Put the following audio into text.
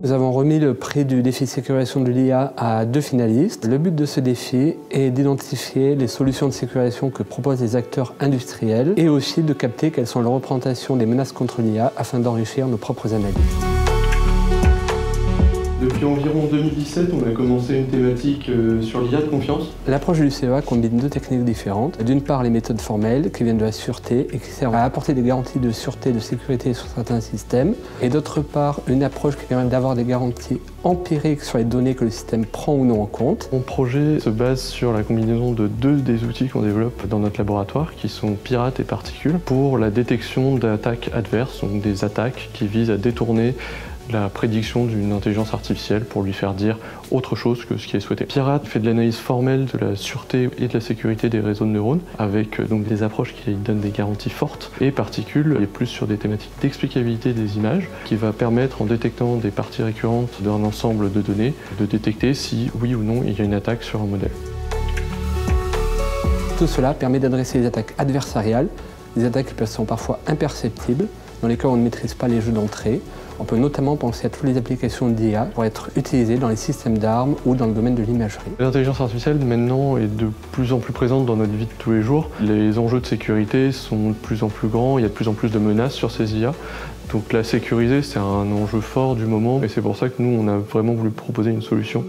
Nous avons remis le prix du défi sécurisation de l'IA à 2 finalistes. Le but de ce défi est d'identifier les solutions de sécurisation que proposent les acteurs industriels et aussi de capter quelles sont les représentations des menaces contre l'IA afin d'enrichir nos propres analyses. Depuis environ 2017, on a commencé une thématique sur l'IA de confiance. L'approche du CEA combine 2 techniques différentes. D'une part, les méthodes formelles qui viennent de la sûreté et qui servent à apporter des garanties de sûreté et de sécurité sur certains systèmes. Et d'autre part, une approche qui permet d'avoir des garanties empiriques sur les données que le système prend ou non en compte. Mon projet se base sur la combinaison de 2 des outils qu'on développe dans notre laboratoire, qui sont Pirate et Particule, pour la détection d'attaques adverses, donc des attaques qui visent à détourner la prédiction d'une intelligence artificielle pour lui faire dire autre chose que ce qui est souhaité. Pirate fait de l'analyse formelle de la sûreté et de la sécurité des réseaux de neurones avec donc des approches qui donnent des garanties fortes, et Particule est plus sur des thématiques d'explicabilité des images qui va permettre, en détectant des parties récurrentes d'un ensemble de données, de détecter si oui ou non il y a une attaque sur un modèle. Tout cela permet d'adresser les attaques adversariales, des attaques qui sont parfois imperceptibles, dans lesquelles on ne maîtrise pas les jeux d'entrée. On peut notamment penser à toutes les applications d'IA pour être utilisées dans les systèmes d'armes ou dans le domaine de l'imagerie. L'intelligence artificielle maintenant est de plus en plus présente dans notre vie de tous les jours. Les enjeux de sécurité sont de plus en plus grands, il y a de plus en plus de menaces sur ces IA. Donc la sécuriser, c'est un enjeu fort du moment et c'est pour ça que nous, on a vraiment voulu proposer une solution.